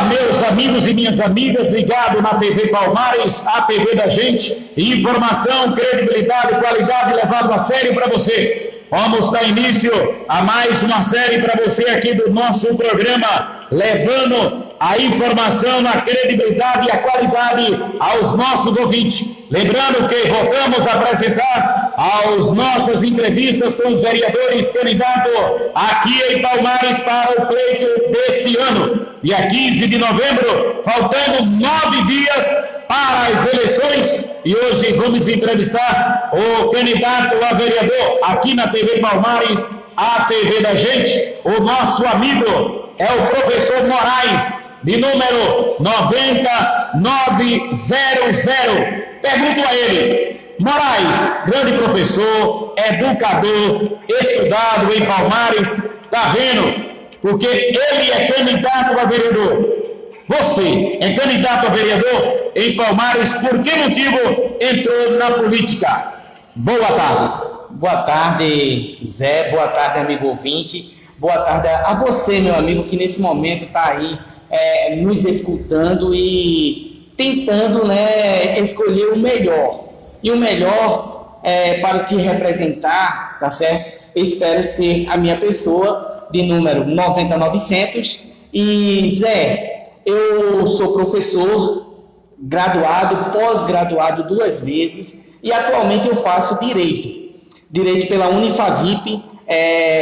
Olá, meus amigos e minhas amigas ligados na TV Palmares, a TV da gente. Informação, credibilidade, qualidade levado a sério para você. Vamos dar início a mais uma série para você aqui do nosso programa, levando a informação, a credibilidade e a qualidade aos nossos ouvintes. Lembrando que voltamos a apresentar as nossas entrevistas com os vereadores candidatos aqui em Palmares para o pleito deste ano, dia 15 de novembro, faltando 9 dias para as eleições, e hoje vamos entrevistar o candidato a vereador aqui na TV Palmares, a TV da gente. O nosso amigo é o professor Moraes, de número 90900. Pergunto a ele: Moraes, grande professor, educador, estudado em Palmares, tá vendo? Porque ele é candidato a vereador. Você é candidato a vereador em Palmares, por que motivo entrou na política? Boa tarde. Boa tarde, Zé, boa tarde, amigo ouvinte, boa tarde a você, meu amigo, que nesse momento está aí nos escutando e tentando, escolher o melhor. E o melhor para te representar, tá certo? Espero ser a minha pessoa, de número 90900. E, Zé, eu sou professor, graduado, pós-graduado 2 vezes, e atualmente eu faço Direito pela Unifavip,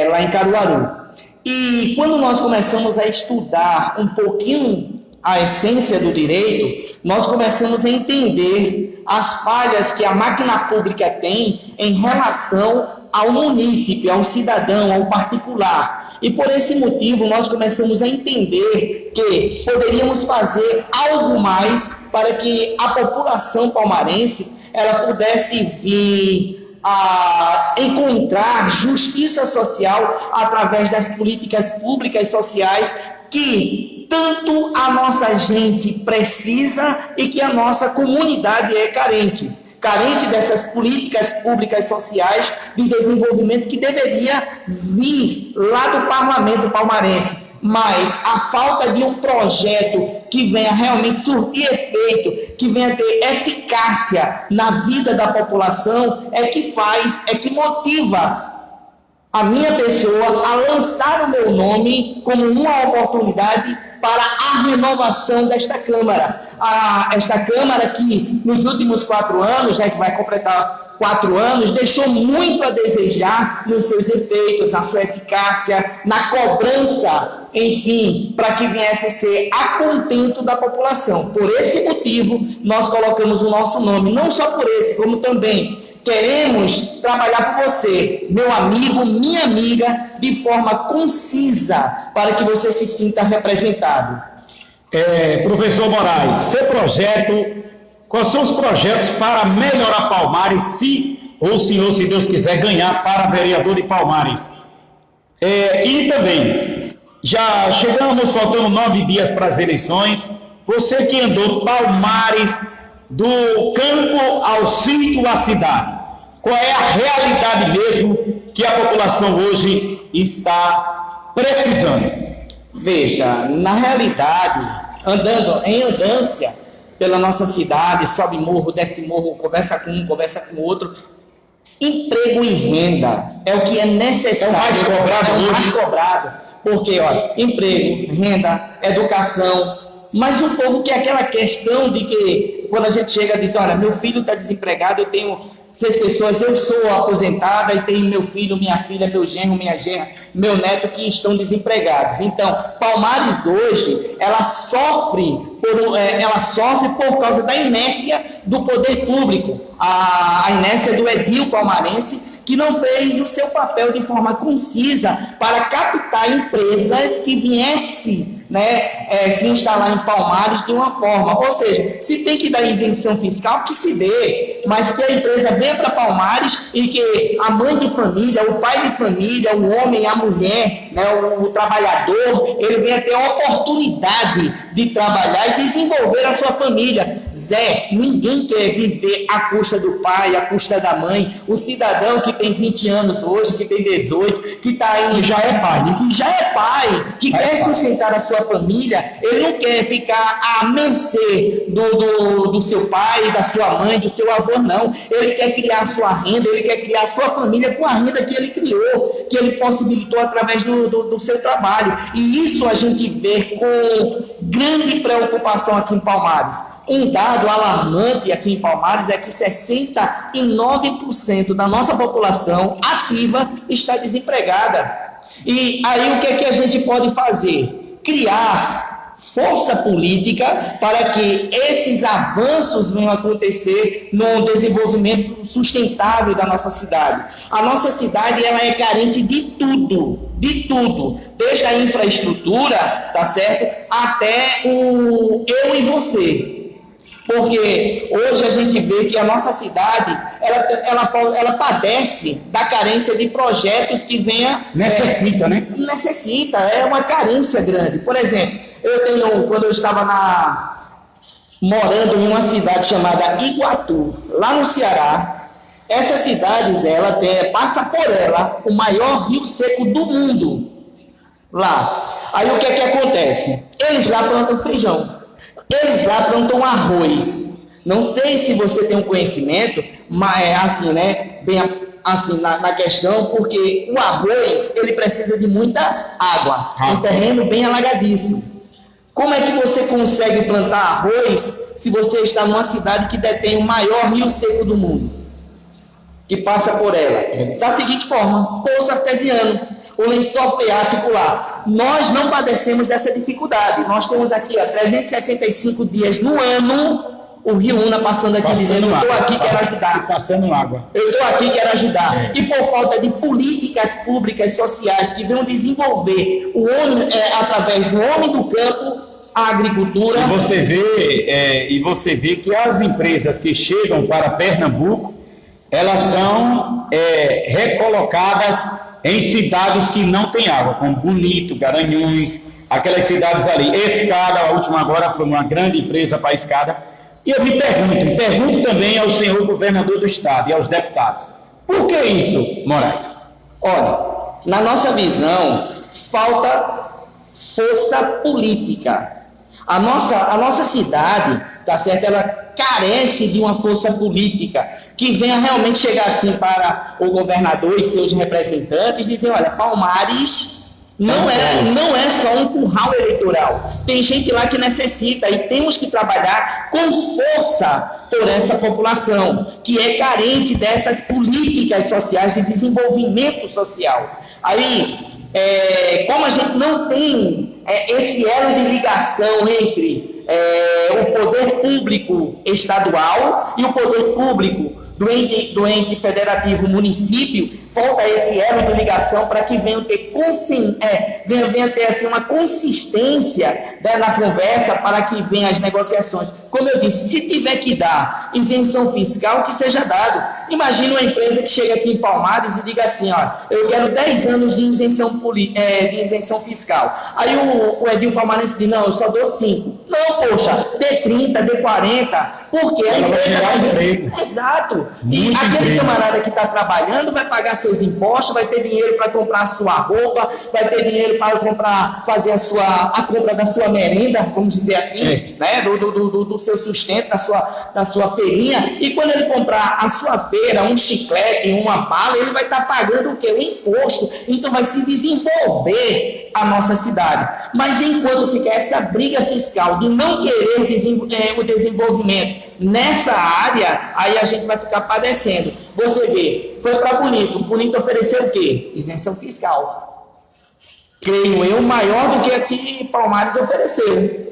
lá em Caruaru. E quando nós começamos a estudar um pouquinho a essência do direito, nós começamos a entender as falhas que a máquina pública tem em relação ao munícipe, ao cidadão, ao particular. E por esse motivo nós começamos a entender que poderíamos fazer algo mais para que a população palmarense ela pudesse vir a encontrar justiça social através das políticas públicas sociais que tanto a nossa gente precisa e que a nossa comunidade é carente dessas políticas públicas sociais de desenvolvimento que deveria vir lá do parlamento palmarense, mas a falta de um projeto que venha realmente surtir efeito, que venha ter eficácia na vida da população, é que motiva a minha pessoa a lançar o meu nome como uma oportunidade para a renovação desta Câmara. Esta Câmara que nos últimos 4 anos, que vai completar 4 anos, deixou muito a desejar nos seus efeitos, na sua eficácia, na cobrança, enfim, para que viesse a ser a contento da população. Por esse motivo, nós colocamos o nosso nome, não só por esse, como também queremos trabalhar por você, meu amigo, minha amiga, de forma concisa, para que você se sinta representado. Professor Moraes, seu projeto, quais são os projetos para melhorar Palmares, se o senhor, se Deus quiser, ganhar para vereador de Palmares? E também, já chegamos, faltando 9 dias para as eleições, você que andou Palmares do campo ao sítio à cidade, qual é a realidade mesmo que a população hoje está precisando? Veja, na realidade, andando em andância pela nossa cidade, sobe morro, desce morro, conversa com um, conversa com outro, emprego e renda é o que é necessário. É o mais cobrado hoje. Mais cobrado, porque, olha, emprego, renda, educação, mas o povo quer aquela questão de que, quando a gente chega e diz, olha, meu filho está desempregado, eu tenho 6 pessoas, eu sou aposentada e tenho meu filho, minha filha, meu genro, minha genra, meu neto que estão desempregados. Então, Palmares hoje, ela sofre por causa da inércia do poder público, a inércia do edil palmarense, que não fez o seu papel de forma concisa para captar empresas que viessem se instalar em Palmares de uma forma, ou seja, se tem que dar isenção fiscal, que se dê, mas que a empresa venha para Palmares e que a mãe de família, o pai de família, o homem, a mulher, o trabalhador, ele venha ter a oportunidade de trabalhar e desenvolver a sua família. Zé, ninguém quer viver à custa do pai, à custa da mãe. O cidadão que tem 20 anos hoje, que tem 18, que está aí... Que já é pai, né? Que já é pai, que quer sustentar a sua família, ele não quer ficar à mercê do seu pai, da sua mãe, do seu avô, não. Ele quer criar a sua renda, ele quer criar a sua família com a renda que ele criou, que ele possibilitou através do seu trabalho. E isso a gente vê com grande preocupação aqui em Palmares. Um dado alarmante aqui em Palmares é que 69% da nossa população ativa está desempregada. E aí o que é que a gente pode fazer? Criar força política para que esses avanços venham a acontecer no desenvolvimento sustentável da nossa cidade. A nossa cidade, ela é carente de tudo, desde a infraestrutura, tá certo? Até o eu e você. Porque hoje a gente vê que a nossa cidade, ela padece da carência de projetos que venha... Necessita, né? Necessita, é uma carência grande. Por exemplo, quando eu estava morando em uma cidade chamada Iguatu, lá no Ceará, essa cidade, passa por ela o maior rio seco do mundo. Lá. Aí o que é que acontece? Eles lá plantam feijão. Eles lá plantam arroz. Não sei se você tem um conhecimento, mas é assim, né? Bem assim na questão, porque o arroz, ele precisa de muita água. Um terreno bem alagadiço. Como é que você consegue plantar arroz se você está numa cidade que detém o maior rio seco do mundo? Que passa por ela. Da seguinte forma, poço artesiano. O lençol freático lá. Nós não padecemos dessa dificuldade. Nós temos aqui 365 dias no ano o Rio Una passando aqui dizendo: eu estou aqui, quero ajudar. Passando água. Eu estou aqui, quero ajudar. E por falta de políticas públicas sociais que venham desenvolver o homem, através do homem do campo, a agricultura. E você vê que as empresas que chegam para Pernambuco, elas são recolocadas em cidades que não têm água, como Bonito, Garanhuns, aquelas cidades ali. Escada, a última agora foi uma grande empresa para a Escada. E eu me pergunto também ao senhor governador do estado e aos deputados, por que isso, Moraes? Olha, na nossa visão, falta força política. A nossa cidade, tá certo? Ela carece de uma força política que venha realmente chegar assim para o governador e seus representantes e dizer: olha, Palmares não é só um curral eleitoral. Tem gente lá que necessita e temos que trabalhar com força por essa população que é carente dessas políticas sociais de desenvolvimento social. Aí, como a gente não tem esse elo de ligação entre o poder público estadual e o poder público do ente federativo município, falta esse elo de ligação para que venha ter assim, uma consistência na conversa para que venham as negociações. Como eu disse, se tiver que dar isenção fiscal, que seja dado. Imagina uma empresa que chega aqui em Palmares e diga assim: ó, eu quero 10 anos de isenção fiscal. Aí o Edinho Palmarense diz: não, eu só dou 5. Não, poxa, dê 30, dê 40, porque a empresa vai... Exato. E aquele camarada que está trabalhando vai pagar seus impostos, vai ter dinheiro para comprar a sua roupa, vai ter dinheiro para fazer a compra da sua merenda, vamos dizer assim, né? Do seu sustento, da sua feirinha. E quando ele comprar a sua feira, um chiclete, uma bala, ele vai estar pagando o quê? O imposto. Então vai se desenvolver a nossa cidade. Mas enquanto ficar essa briga fiscal de não querer o desenvolvimento nessa área, aí a gente vai ficar padecendo. Você vê, foi para Bonito ofereceu o quê? Isenção fiscal. Creio eu, maior do que aqui Palmares ofereceu.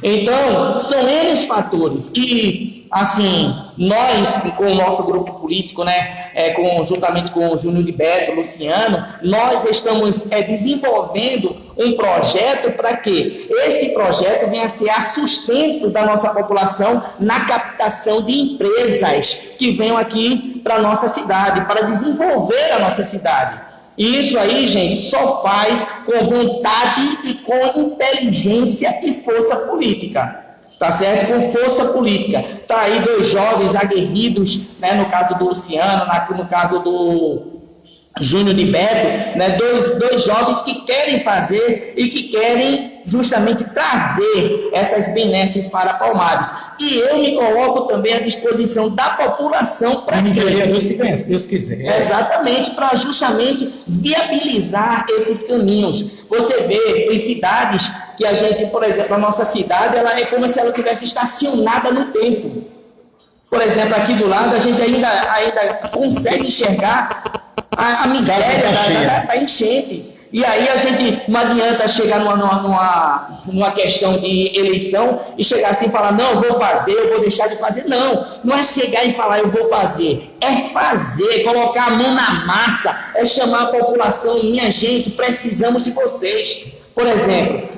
Então, são N fatores que, assim, nós, com o nosso grupo político, né, juntamente com o Júnior Liberto, Luciano, nós estamos desenvolvendo um projeto para que esse projeto venha a ser a sustento da nossa população na captação de empresas que venham aqui para a nossa cidade, para desenvolver a nossa cidade. E isso aí, gente, só faz com vontade e com inteligência e força política. tá certo? Com força política. Tá aí 2 jovens aguerridos, né? No caso do Luciano, no caso do Júnior de Beto, né? Dois jovens que querem fazer e que querem justamente trazer essas benesses para Palmares. E eu me coloco também à disposição da população para que vereador se ganha, se Deus quiser. Exatamente, para justamente viabilizar esses caminhos. Você vê, tem cidades que a gente, por exemplo, a nossa cidade, ela é como se ela tivesse estacionada no tempo. Por exemplo, aqui do lado, a gente ainda consegue enxergar a miséria da enchente. E aí a gente não adianta chegar numa questão de eleição e chegar assim e falar, não, eu vou fazer, eu vou deixar de fazer. Não é chegar e falar, eu vou fazer. É fazer, colocar a mão na massa, é chamar a população, minha gente, precisamos de vocês. Por exemplo,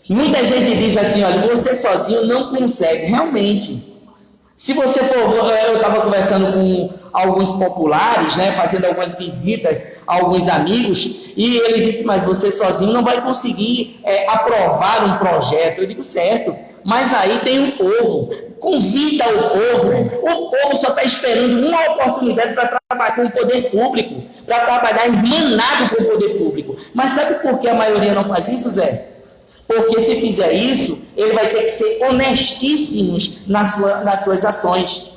muita gente diz assim, olha, você sozinho não consegue. Realmente. Se você for, eu estava conversando com alguns populares, né, fazendo algumas visitas a alguns amigos, e eles disseram, mas você sozinho não vai conseguir aprovar um projeto. Eu digo, certo, mas aí tem o povo, convida o povo só está esperando uma oportunidade para trabalhar com o poder público, para trabalhar irmanado com o poder público. Mas sabe por que a maioria não faz isso, Zé? Porque se fizer isso, ele vai ter que ser honestíssimo nas suas ações.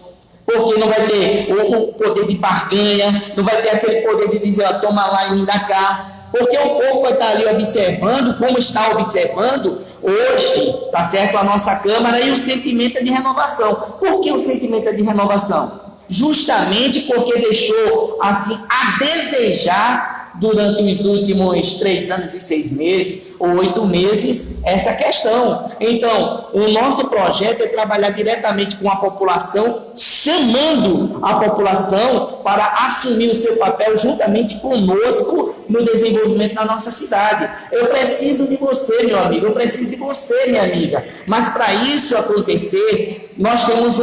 Porque não vai ter o poder de barganha, não vai ter aquele poder de dizer, ó, toma lá e me dá cá. Porque o povo vai estar ali observando, como está observando hoje, tá certo, a nossa Câmara, e o sentimento é de renovação. Por que o sentimento é de renovação? Justamente porque deixou, assim, a desejar durante os últimos 3 anos e 6 meses, ou 8 meses, essa questão. Então, o nosso projeto é trabalhar diretamente com a população, chamando a população para assumir o seu papel juntamente conosco no desenvolvimento da nossa cidade. Eu preciso de você, meu amigo, eu preciso de você, minha amiga. Mas para isso acontecer, nós temos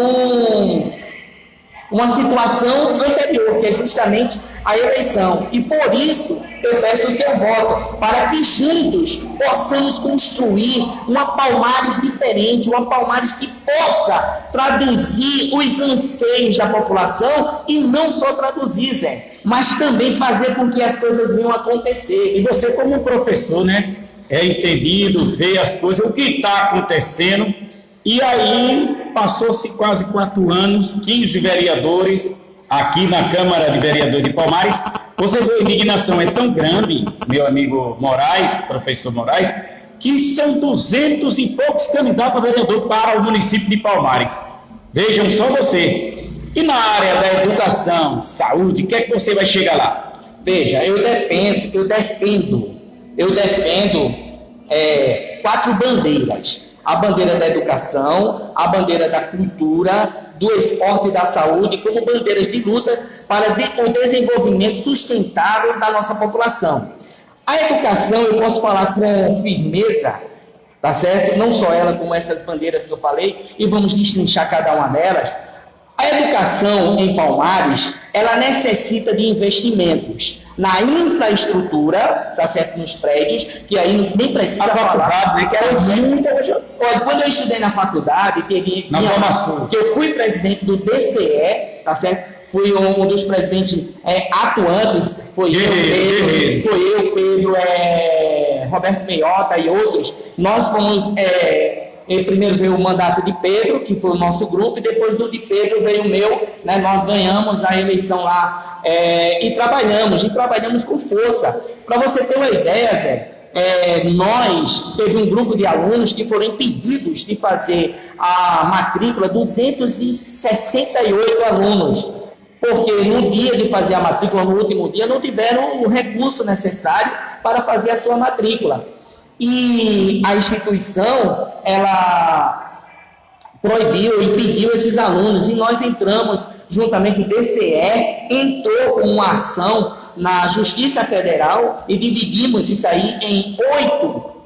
uma situação anterior, que é justamente a eleição. E por isso eu peço o seu voto, para que juntos possamos construir uma Palmares diferente, uma Palmares que possa traduzir os anseios da população, e não só traduzir, Zé, mas também fazer com que as coisas venham a acontecer. E você, como professor, né, é entendido, vê as coisas, o que está acontecendo. E aí, passou-se quase 4 anos, 15 vereadores aqui na Câmara de Vereadores de Palmares. Você vê, a indignação é tão grande, meu amigo Moraes, professor Moraes, que são 200 e poucos candidatos a vereador para o município de Palmares. Vejam só você. E na área da educação, saúde, o que é que você vai chegar lá? Veja, eu defendo 4 bandeiras. A bandeira da educação, a bandeira da cultura, do esporte e da saúde, como bandeiras de luta para o desenvolvimento sustentável da nossa população. A educação, eu posso falar com firmeza, tá certo? Não só ela, como essas bandeiras que eu falei, e vamos destrinchar cada uma delas. A educação em Palmares, ela necessita de investimentos na infraestrutura, tá certo, nos prédios, que aí nem precisa falar, né, que era muito. Quando eu estudei na faculdade, que eu fui presidente do DCE, tá certo? Fui um dos presidentes atuantes, foi eu, Pedro, Roberto Meiota e outros. Nós fomos, primeiro veio o mandato de Pedro, que foi o nosso grupo, e depois do de Pedro veio o meu, né? Nós ganhamos a eleição lá e trabalhamos com força. Para você ter uma ideia, Zé, nós teve um grupo de alunos que foram impedidos de fazer a matrícula, 268 alunos, porque no dia de fazer a matrícula, no último dia, não tiveram o recurso necessário para fazer a sua matrícula. E a instituição, ela proibiu e impediu esses alunos, e nós entramos, juntamente o DCE, entrou com uma ação na Justiça Federal e dividimos isso aí em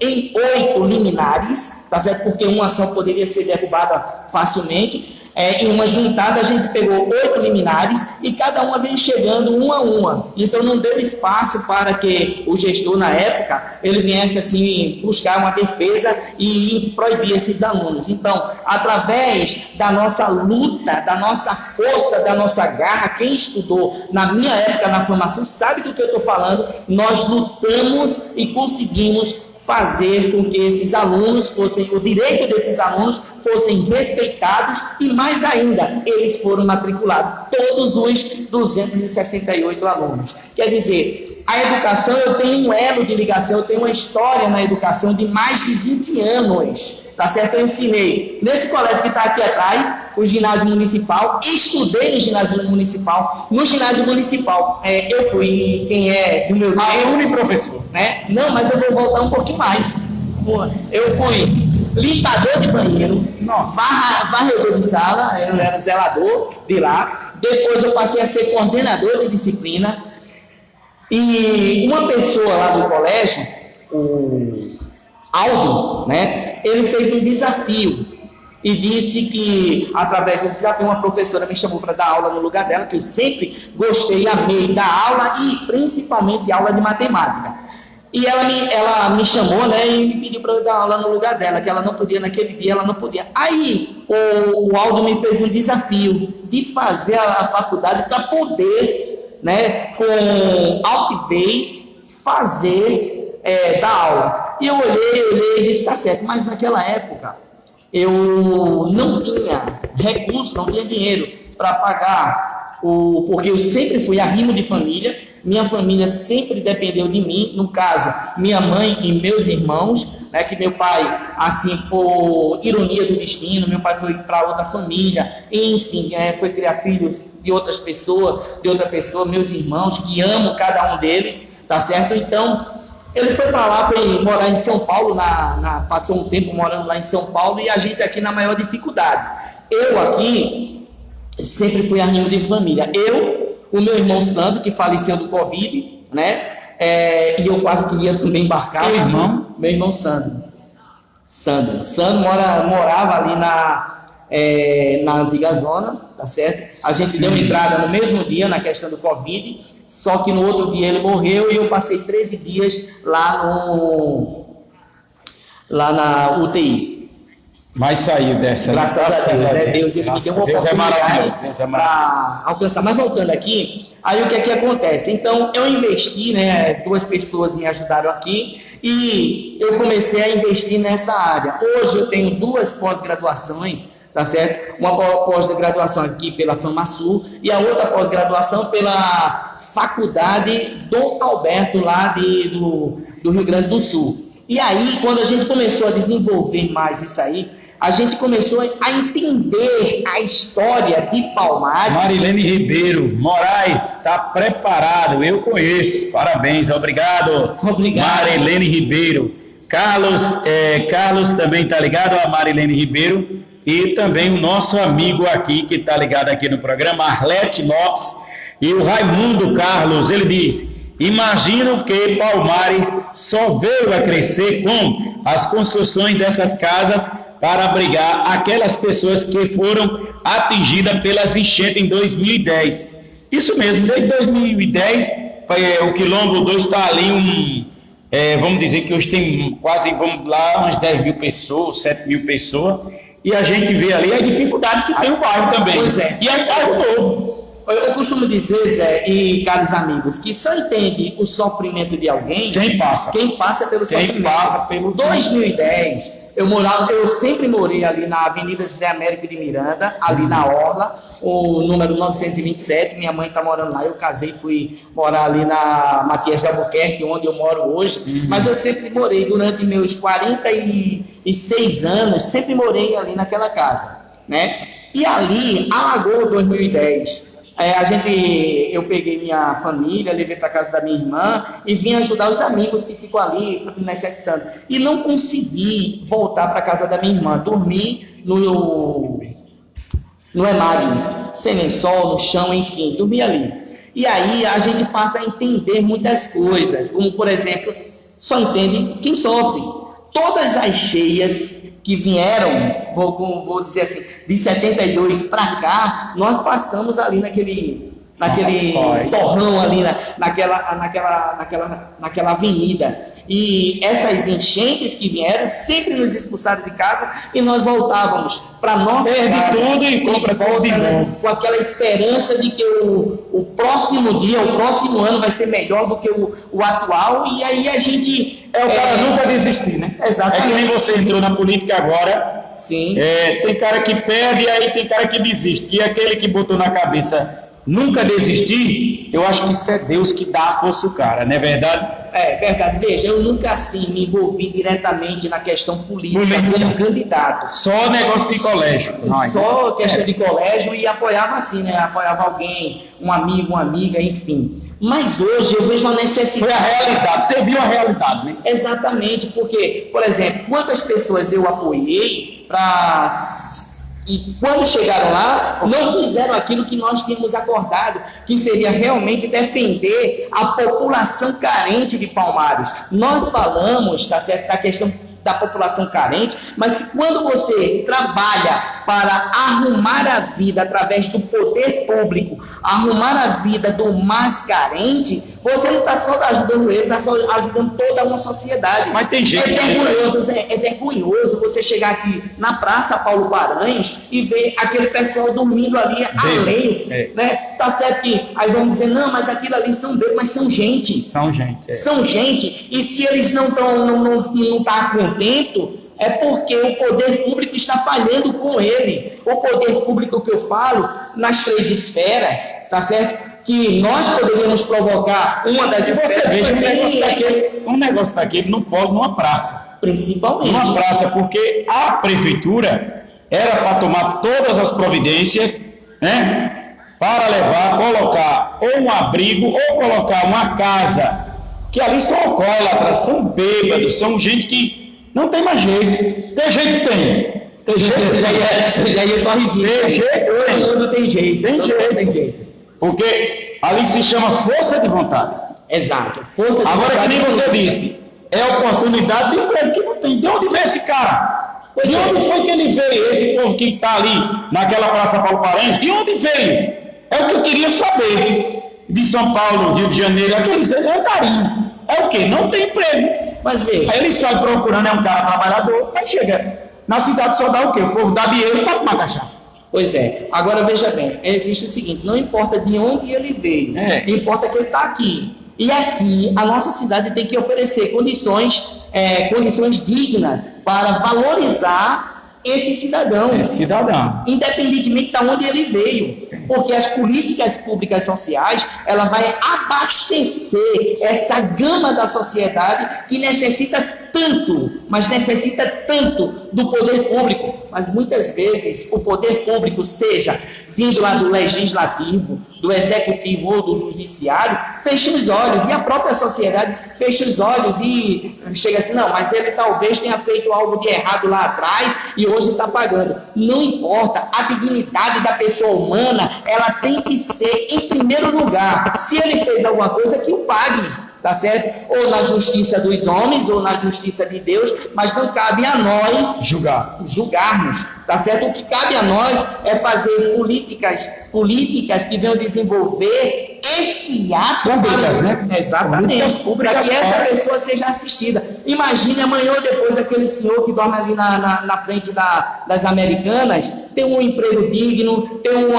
8 liminares, tá certo? Porque uma ação poderia ser derrubada facilmente, Em uma juntada, a gente pegou 8 liminares e cada uma veio chegando uma a uma. Então, não deu espaço para que o gestor, na época, ele viesse assim buscar uma defesa e proibir esses alunos. Então, através da nossa luta, da nossa força, da nossa garra, quem estudou na minha época na formação sabe do que eu estou falando, nós lutamos e conseguimos fazer com que esses alunos fossem, o direito desses alunos fossem respeitados e mais ainda, eles foram matriculados, todos os 268 alunos. Quer dizer, a educação, eu tenho um elo de ligação, eu tenho uma história na educação de mais de 20 anos, tá certo? Eu ensinei nesse colégio que está aqui atrás, o ginásio municipal, estudei no ginásio municipal. No ginásio municipal, eu fui, quem é do meu tempo... Uniprofessor. Né? Não, mas eu vou voltar um pouquinho mais. Eu fui limpador de banheiro, varredor de sala, eu era zelador de lá. Depois eu passei a ser coordenador de disciplina. E uma pessoa lá do colégio, o Aldo, né? Ele fez um desafio e disse que, através do desafio, uma professora me chamou para dar aula no lugar dela, que eu sempre gostei e amei da aula e principalmente aula de matemática. E ela me chamou, né, e me pediu para eu dar aula no lugar dela, que ela não podia, naquele dia ela não podia. Aí o Aldo me fez um desafio de fazer a faculdade para poder, né, com altivez, fazer, dar aula. E eu olhei e disse, tá certo, mas naquela época eu não tinha recurso, não tinha dinheiro para pagar, porque eu sempre fui arrimo de família, minha família sempre dependeu de mim, no caso, minha mãe e meus irmãos, né, que meu pai, assim, por ironia do destino, meu pai foi para outra família, enfim, foi criar filhos de outras pessoas, de outra pessoa, meus irmãos, que amo cada um deles, tá certo? Então, ele foi para lá, foi morar em São Paulo, passou um tempo morando lá em São Paulo, e a gente aqui na maior dificuldade. Eu aqui sempre fui arrimo de família. O meu irmão Sandro, que faleceu do Covid, né? E eu quase queria também embarcar. Meu irmão Sandro. Sandro morava ali na antiga zona, tá certo? A gente Sim. Deu entrada no mesmo dia na questão do Covid, só que no outro dia ele morreu e eu passei 13 dias lá na UTI. Mas saiu dessa. Graças a Deus, né? Deus ele me deu uma oportunidade para alcançar. Mas voltando aqui, aí o que é que acontece? Então, eu investi, né? 2 pessoas me ajudaram aqui e eu comecei a investir nessa área. Hoje eu tenho 2 pós-graduações, tá certo? Uma pós-graduação aqui pela FAMASUL e a outra pós-graduação pela Faculdade Dom Alberto, lá do Rio Grande do Sul. E aí, quando a gente começou a desenvolver mais isso aí, a gente começou a entender a história de Palmares. Marilene Ribeiro Moraes, está preparado, eu conheço, parabéns, obrigado. Marilene Ribeiro. Carlos também está ligado a Marilene Ribeiro e também o nosso amigo aqui, que está ligado aqui no programa, Arlete Lopes, e o Raimundo Carlos, ele diz, imagino que Palmares só veio a crescer com as construções dessas casas para abrigar aquelas pessoas que foram atingidas pelas enchentes em 2010. Isso mesmo, desde 2010, o Quilombo 2 está ali, vamos dizer que hoje tem quase, vamos lá, umas 10 mil pessoas, 7 mil pessoas, e a gente vê ali a dificuldade que tem o bairro também. Pois é. E é um bairro novo. Eu costumo dizer, Zé e caros amigos, que só entende o sofrimento de alguém quem passa pelo sofrimento. Quem passa pelo 2010, eu sempre morei ali na Avenida José Américo de Miranda, ali na Orla, o número 927, minha mãe está morando lá, eu casei, fui morar ali na Matias de Albuquerque, onde eu moro hoje, mas eu sempre morei, durante meus 46 anos, sempre morei ali naquela casa, né? E ali, alagou 2010, eu peguei minha família, levei para casa da minha irmã e vim ajudar os amigos que ficam ali necessitando. E não consegui voltar para casa da minha irmã, dormi no EMAG, sem lençol, no chão, enfim, dormi ali. E aí a gente passa a entender muitas coisas, como por exemplo, só entende quem sofre. todas as cheias que vieram, vou dizer assim, de 72 para cá, nós passamos ali naquele torrão ali, naquela avenida. E essas enchentes que vieram sempre nos expulsaram de casa e nós voltávamos para nossa casa. Tudo e compra tudo de novo. Com aquela esperança de que o próximo dia, o próximo ano vai ser melhor do que o atual. E aí a gente... O cara nunca desistir, né? Exatamente. É que nem você entrou na política agora. Sim. Tem cara que perde e aí tem cara que desiste. E aquele que botou na cabeça nunca desistir, eu acho que isso é Deus que dá a força ao cara, não é verdade? É verdade. Veja, eu nunca assim me envolvi diretamente na questão política como candidato. Só negócio de colégio. Só questão de colégio e apoiava assim, né? Apoiava alguém, um amigo, uma amiga, enfim. Mas hoje eu vejo uma necessidade. Foi a realidade, você viu a realidade, né? Exatamente, porque, por exemplo, quantas pessoas eu apoiei para... E quando chegaram lá, não fizeram aquilo que nós tínhamos acordado, que seria realmente defender a população carente de Palmares. Nós falamos, tá certo, da questão da população carente, mas quando você trabalha para arrumar a vida através do poder público, arrumar a vida do mais carente, você não está só ajudando ele, está só ajudando toda uma sociedade. Mas tem gente é vergonhoso você chegar aqui na Praça Paulo Paranhos e ver aquele pessoal dormindo ali alheio, né? Tá certo que aí vão dizer, não, mas aquilo ali são bebês, mas são gente. São gente, e se eles não tá contento, é porque o poder público está falhando com ele. O poder público que eu falo, nas 3 esferas, tá certo? Que nós poderíamos provocar uma das esferas. Você veja, um negócio daquele não pode numa praça. Principalmente. Numa praça, porque a prefeitura era para tomar todas as providências, né? Para levar, colocar ou um abrigo ou colocar uma casa, que ali são alcoólatras, são bêbados, são gente que não tem mais jeito. Tem jeito, tem. Tem jeito, já ia corrigir. Tem jeito, todo tem jeito. Tem jeito. Porque ali se chama força de vontade. Exato. Força de Agora, vontade. que nem você disse, é oportunidade de emprego que não tem. De onde veio esse cara? De onde foi que ele veio? Esse povo que está ali naquela Praça Paulo Paranhos, de onde veio? É o que eu queria saber. De São Paulo, Rio de Janeiro, aqueles andarinhos. É o quê? Não tem emprego. Mas veja. Aí ele sai procurando, é um cara trabalhador, mas chega. Na cidade só dá o quê? O povo dá dinheiro para tomar cachaça. Pois é. Agora veja bem, existe o seguinte, não importa de onde ele veio, importa que ele está aqui. E aqui a nossa cidade tem que oferecer condições dignas para valorizar esse cidadão. Independentemente de onde ele veio. Porque as políticas públicas sociais, ela vai abastecer essa gama da sociedade que necessita tanto, mas necessita tanto do poder público. Mas muitas vezes o poder público, seja vindo lá do legislativo, do executivo ou do judiciário, fecha os olhos, e a própria sociedade fecha os olhos e chega assim, não, mas ele talvez tenha feito algo de errado lá atrás e hoje está pagando. Não importa, a dignidade da pessoa humana, ela tem que ser em primeiro lugar. Se ele fez alguma coisa, que o pague. Tá certo? Ou na justiça dos homens, ou na justiça de Deus, mas não cabe a nós julgarmos, tá certo? O que cabe a nós é fazer políticas que venham desenvolver esse ato públicas, né? Exatamente, para que essa pessoa seja assistida. Imagine amanhã ou depois aquele senhor que dorme ali na frente das Americanas, ter um emprego digno, ter um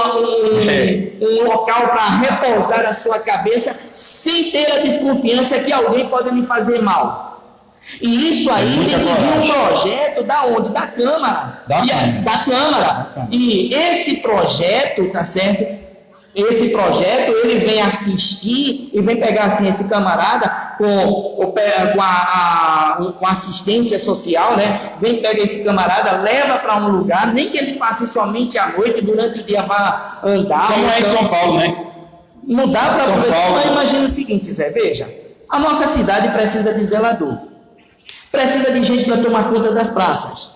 local para repousar a sua cabeça, sem ter a desconfiança que alguém pode lhe fazer mal. E isso aí tem que vir um projeto da onde? Da Câmara. Da Câmara. E esse projeto, tá certo? Esse projeto, ele vem assistir e vem pegar assim esse camarada com assistência social, né? Vem pegar esse camarada, leva para um lugar, nem que ele passe somente à noite, durante o dia vá andar. Como é em São Paulo, né? Não dá para aproveitar. Mas imagina o seguinte, Zé, veja, a nossa cidade precisa de zelador, precisa de gente para tomar conta das praças.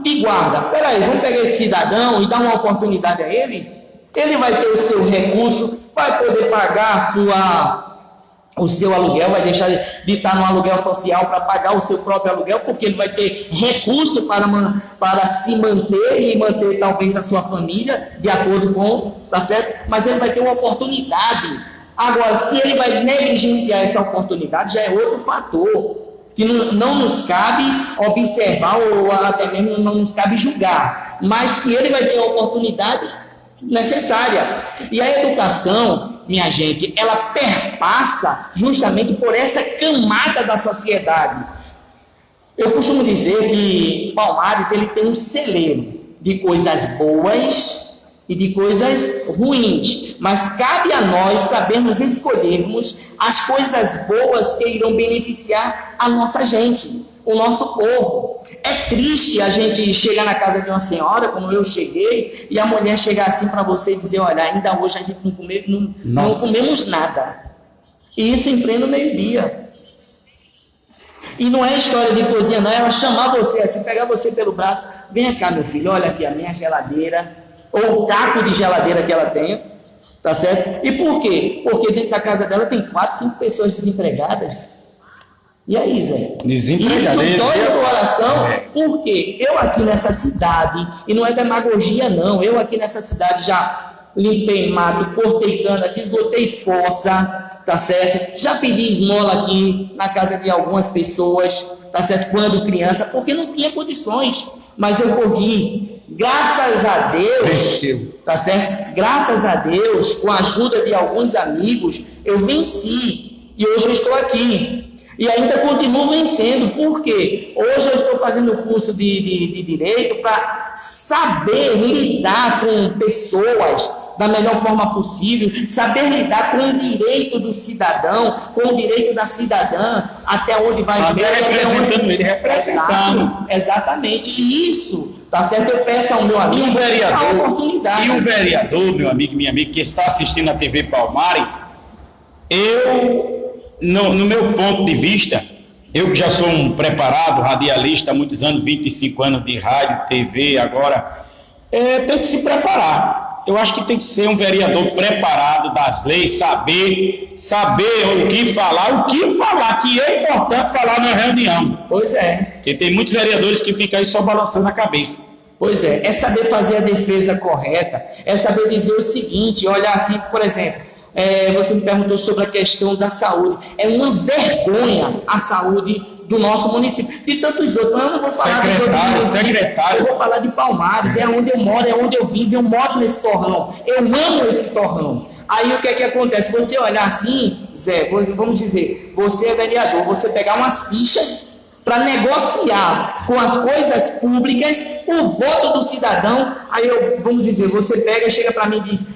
De guarda. Peraí, vamos pegar esse cidadão e dar uma oportunidade a ele? Ele vai ter o seu recurso, vai poder pagar o seu aluguel, vai deixar de estar no aluguel social para pagar o seu próprio aluguel, porque ele vai ter recurso para se manter e manter talvez a sua família, de acordo com, tá certo? Mas ele vai ter uma oportunidade. Agora, se ele vai negligenciar essa oportunidade, já é outro fator, que não nos cabe observar ou até mesmo não nos cabe julgar, mas que ele vai ter a oportunidade necessária. E a educação, minha gente, ela perpassa justamente por essa camada da sociedade. Eu costumo dizer que Palmares ele tem um celeiro de coisas boas e de coisas ruins, mas cabe a nós sabermos escolhermos as coisas boas que irão beneficiar a nossa gente, o nosso povo. É triste a gente chegar na casa de uma senhora, como eu cheguei, e a mulher chegar assim para você e dizer, olha, ainda hoje a gente não comemos nada. E isso em pleno meio-dia. E não é história de cozinha, não, é ela chamar você assim, pegar você pelo braço, vem cá, meu filho, olha aqui a minha geladeira, ou o caco de geladeira que ela tem, tá certo? E por quê? Porque dentro da casa dela tem 4, 5 pessoas desempregadas. E aí, Zé? Isso dói no coração, porque eu aqui nessa cidade, e não é demagogia não, eu aqui nessa cidade já limpei mato, cortei cana, desgotei fossa, tá certo? Já pedi esmola aqui na casa de algumas pessoas, tá certo? Quando criança, porque não tinha condições, mas eu corri, graças a Deus, tá certo? Graças a Deus, com a ajuda de alguns amigos, eu venci, e hoje eu estou aqui. E ainda continuo vencendo, porque hoje eu estou fazendo o curso de Direito para saber lidar com pessoas da melhor forma possível, saber lidar com o direito do cidadão, com o direito da cidadã, até onde vai ver. Ele representando. Exatamente, e isso, tá certo? Eu peço ao meu amigo a oportunidade. E o vereador, meu amigo, minha amiga, que está assistindo a TV Palmares, no meu ponto de vista, eu que já sou um preparado radialista há muitos anos, 25 anos de rádio, TV, agora, tem que se preparar. Eu acho que tem que ser um vereador preparado das leis, saber o que falar, que é importante falar na reunião. Pois é. Porque tem muitos vereadores que ficam aí só balançando a cabeça. Pois é saber fazer a defesa correta, é saber dizer o seguinte, olhar assim, por exemplo, você me perguntou sobre a questão da saúde. É uma vergonha a saúde do nosso município, de tantos outros, mas eu não vou falar dos outros municípios, eu vou falar de Palmares, é onde eu moro, é onde eu vivo, eu moro nesse torrão, eu amo esse torrão. Aí o que é que acontece? Você olhar assim, Zé, vamos dizer, você é vereador, você pegar umas fichas para negociar com as coisas públicas o voto do cidadão, aí vamos dizer, você pega, chega para mim e diz,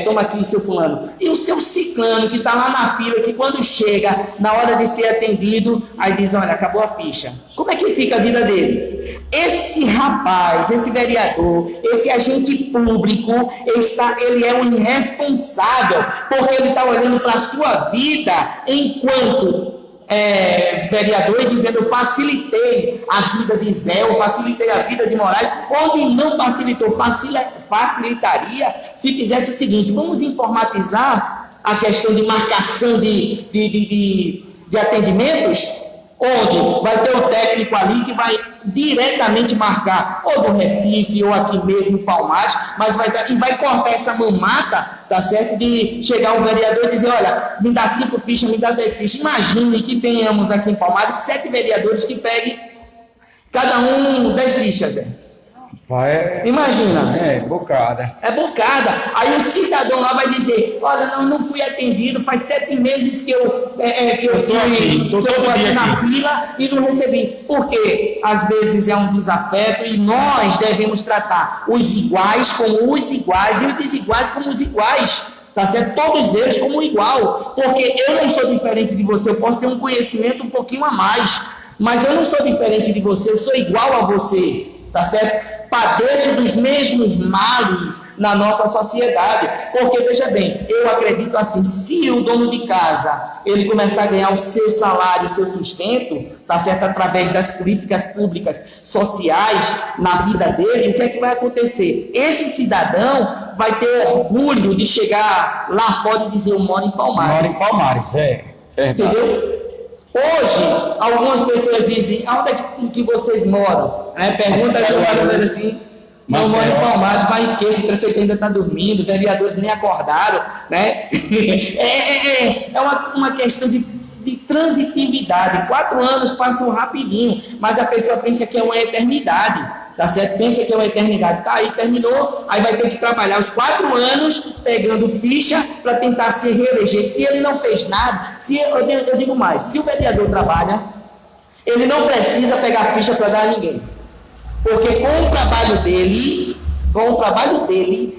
toma aqui seu fulano, e o seu ciclano que está lá na fila, que quando chega na hora de ser atendido, aí diz, olha, acabou a ficha. Como é que fica a vida dele? Esse rapaz, esse vereador, esse agente público, ele é um irresponsável, porque ele está olhando para a sua vida enquanto vereador e dizendo, eu facilitei a vida de Zé, eu facilitei a vida de Moraes, onde não facilitou, facilitaria se fizesse o seguinte, vamos informatizar a questão de marcação de atendimentos, onde vai ter um técnico ali que vai diretamente marcar, ou do Recife, ou aqui mesmo em Palmares, mas vai cortar essa mamata, tá certo? De chegar um vereador e dizer, olha, me dá 5 fichas, me dá 10 fichas. Imagine que tenhamos aqui em Palmares 7 vereadores que peguem cada um 10 fichas, né? Imagina. É bocada. É bocada. Aí o cidadão lá vai dizer, olha, não fui atendido, faz 7 meses que eu estou aqui na fila e não recebi. Porque às vezes é um desafeto e nós devemos tratar os iguais como os iguais e os desiguais como os iguais. Tá certo? Todos eles como igual. Porque eu não sou diferente de você, eu posso ter um conhecimento um pouquinho a mais, mas eu não sou diferente de você, eu sou igual a você. Tá certo? Padeço dos mesmos males na nossa sociedade, porque veja bem, eu acredito assim, se o dono de casa, ele começar a ganhar o seu salário, o seu sustento, tá certo, através das políticas públicas sociais na vida dele, o que é que vai acontecer? Esse cidadão vai ter orgulho de chegar lá fora e dizer, eu moro em Palmares. Moro em Palmares, Entendeu? Hoje, algumas pessoas dizem, aonde é que vocês moram? Pergunta a Joana assim, não moro em Palmares, mas esqueça, o prefeito ainda está dormindo, vereadores nem acordaram, né? É uma questão de transitividade. 4 anos passam rapidinho, mas a pessoa pensa que é uma eternidade, tá certo? Pensa que é uma eternidade. Tá aí, terminou, aí vai ter que trabalhar os 4 anos pegando ficha para tentar se reeleger. Se ele não fez nada, eu digo mais, se o vereador trabalha, ele não precisa pegar ficha para dar a ninguém. Porque com o trabalho dele,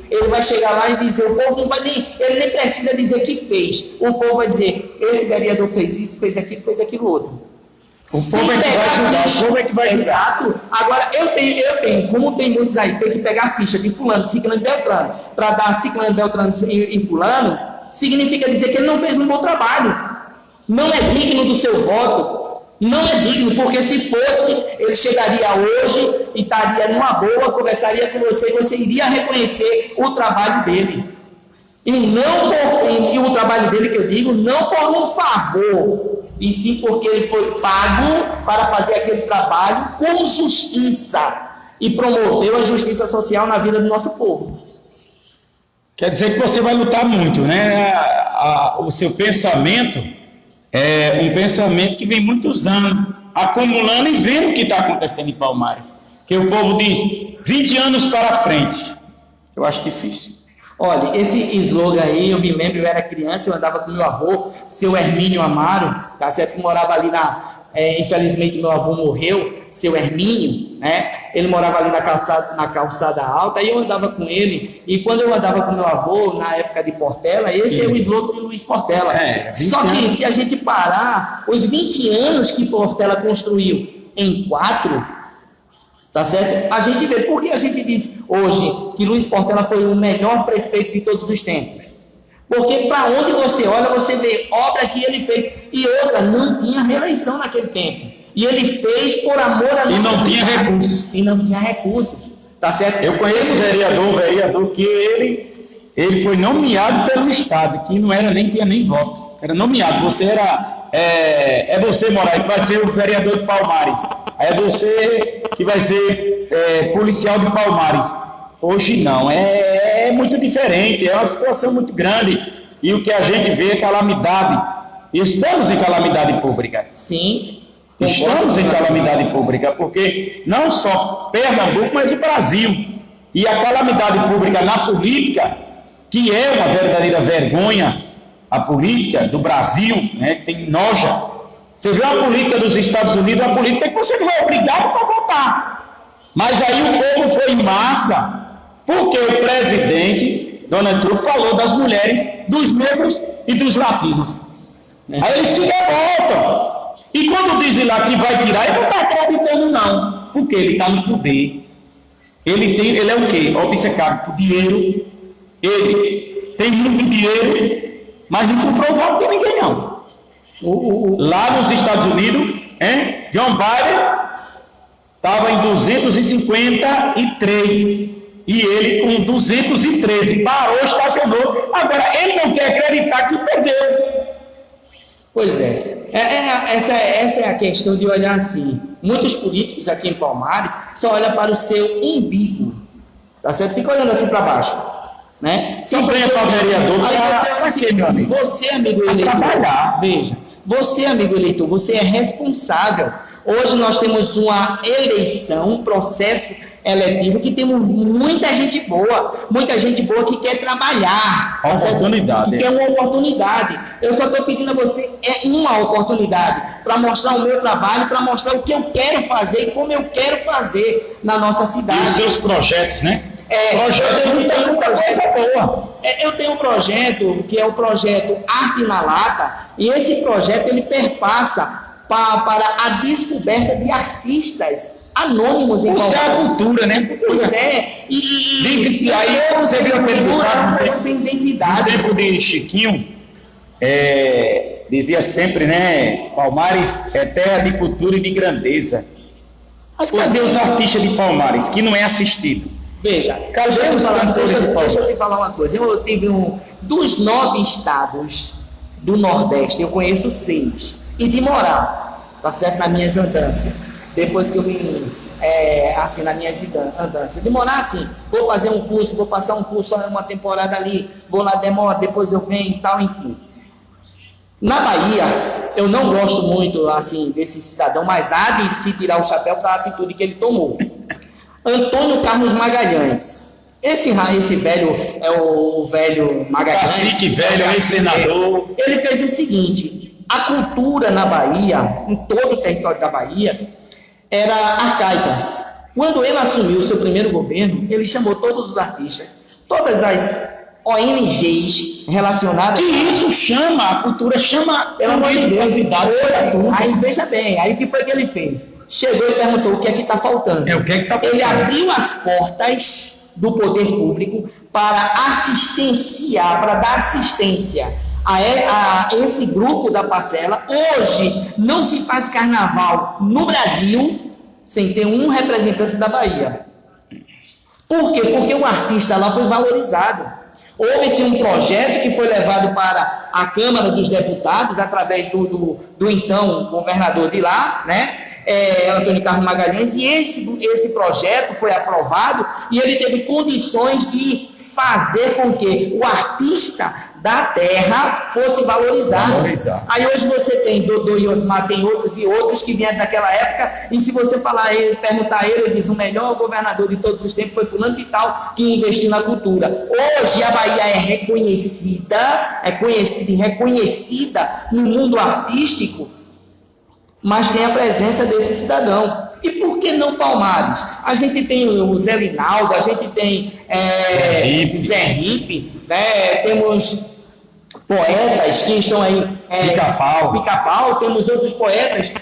ele vai chegar lá e dizer, o povo não vai ele nem precisa dizer que fez. O povo vai dizer, esse vereador fez isso, fez aquilo outro. O povo é que vai ajudar, o povo é que vai ajudar. Exato. Agora, eu tenho, como tem muitos aí, tem que pegar a ficha de fulano, de ciclano, de beltrano, para dar ciclano, beltrano e fulano, significa dizer que ele não fez um bom trabalho. Não é digno do seu voto. Não é digno, porque se fosse, ele chegaria hoje e estaria numa boa, conversaria com você e você iria reconhecer o trabalho dele. E o trabalho dele, que eu digo, não por um favor, e sim porque ele foi pago para fazer aquele trabalho com justiça e promoveu a justiça social na vida do nosso povo. Quer dizer que você vai lutar muito, né? O seu pensamento é um pensamento que vem muitos anos acumulando e vendo o que está acontecendo em Palmares. Que o povo diz, 20 anos para frente. Eu acho difícil. Olha, esse slogan aí, eu me lembro, eu era criança, eu andava com meu avô, seu Hermínio Amaro, tá certo? Que morava ali infelizmente meu avô morreu, seu Hermínio, né? Ele morava ali na calçada alta, e eu andava com ele, e quando eu andava com meu avô, na época de Portela, esse é o slogan de Luiz Portela. Só que se a gente parar, os 20 anos que Portela construiu em 4, tá certo? A gente vê, por que a gente diz hoje que Luiz Portela foi o melhor prefeito de todos os tempos? Porque para onde você olha, você vê obra que ele fez, e outra, não tinha reeleição naquele tempo. E ele fez por amor a nossa cidade. Tinha recursos. E não tinha recursos, tá certo? Eu conheço um vereador que ele foi nomeado pelo Estado, que não tinha nem voto. Era nomeado, você era, você, Moraes, que vai ser o vereador de Palmares. É você que vai ser policial de Palmares. Hoje não, é muito diferente, é uma situação muito grande. E o que a gente vê é calamidade. Estamos em calamidade pública. Sim. Estamos em calamidade pública, porque não só Pernambuco, mas o Brasil. E a calamidade pública na política, que é uma verdadeira vergonha, a política do Brasil, né, que tem noja. Você vê a política dos Estados Unidos, a política que você não é obrigado para votar. Mas aí o povo foi em massa, porque o presidente, Donald Trump, falou das mulheres, dos negros e dos latinos. Aí eles se revoltam. E quando dizem lá que vai tirar, ele não está acreditando não, porque ele está no poder. Ele é o quê? Obcecado por dinheiro. Ele tem muito dinheiro, mas não comprou o voto de ninguém não. Lá nos Estados Unidos, John Biden estava em 253 e ele com 213 parou, estacionou. Agora ele não quer acreditar que perdeu. Pois é. Essa é a questão de olhar assim. Muitos políticos aqui em Palmares só olham para o seu umbigo, tá certo? Fica olhando assim para baixo, né? Só ganha para o vereador. Aí você olha assim, meu amigo. Você, amigo eleitor, trabalhar. Veja, você, amigo eleitor, você é responsável. Hoje nós temos uma eleição, um processo eletivo que temos muita gente boa que quer trabalhar, oportunidade, que quer uma oportunidade. Eu só estou pedindo a você uma oportunidade para mostrar o meu trabalho, para mostrar o que eu quero fazer e como eu quero fazer na nossa cidade. E os seus projetos, né? Eu tenho um projeto que é o projeto Arte na Lata, e esse projeto ele perpassa para a descoberta de artistas anônimos em Palmares. Buscar a cultura, né? Pois é. Diz que aí você viu aquele ditado sem identidade. No tempo de Chiquinho, dizia sempre, né? Palmares é terra de cultura e de grandeza. Mas cadê os artistas de Palmares, que não é assistido? Veja, deixa eu te falar uma coisa. Eu tive dos 9 estados do Nordeste, eu conheço 6. E de morar, tá certo? Nas minhas andanças. Depois que eu vim, assim, nas minhas andanças. De morar assim, vou fazer um curso, vou passar um curso, uma temporada ali, vou lá, demora, depois eu venho e tal, enfim. Na Bahia, eu não gosto muito, assim, desse cidadão, mas há de se tirar o chapéu para a atitude que ele tomou. Antônio Carlos Magalhães. Esse velho é o velho Magalhães. Cacique velho, ex-senador. Ele fez o seguinte: a cultura na Bahia, em todo o território da Bahia, era arcaica. Quando ele assumiu o seu primeiro governo, ele chamou todos os artistas, todas as ONGs relacionadas. Que isso chama, a cultura chama pelo amor de Deus, cidade. Aí veja bem, aí o que foi que ele fez? Chegou e perguntou o que é que está faltando. O que é que está faltando? Ele abriu as portas do poder público para assistenciar, para dar assistência a esse grupo da parcela. Hoje não se faz carnaval no Brasil sem ter um representante da Bahia. Por quê? Porque o artista lá foi valorizado. Houve-se um projeto que foi levado para a Câmara dos Deputados através do então governador de lá, né? Antônio Carlos Magalhães, e esse projeto foi aprovado e ele teve condições de fazer com que o artista da terra fosse valorizado. Aí hoje você tem Dodô e Osmar, tem outros e outros que vieram daquela época, e se você perguntar a ele diz: o melhor governador de todos os tempos foi fulano de tal que investiu na cultura. Hoje a Bahia é conhecida e reconhecida no mundo artístico, mas tem a presença desse cidadão. E por que não Palmares? A gente tem o Zé Linaldo, a gente tem Zé Ripe, né? Temos poetas que estão aí, Pica-Pau, temos outros poetas.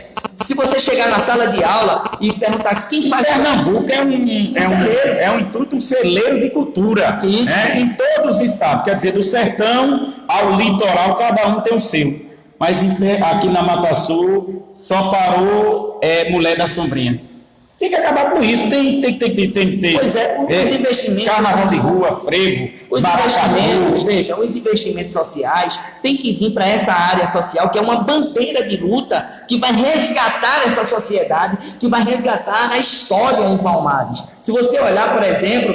Se você chegar na sala de aula e perguntar quem faz... Pernambuco é um celeiro de cultura. Isso. Em todos os estados, quer dizer, do sertão ao litoral, cada um tem o seu. Mas aqui na Mata Sul só parou Mulher da Sombrinha. Tem que acabar com isso, tem. Pois os investimentos... Carnaval de rua, frevo, os investimentos sociais têm que vir para essa área social, que é uma bandeira de luta que vai resgatar essa sociedade, que vai resgatar a história em Palmares. Se você olhar, por exemplo,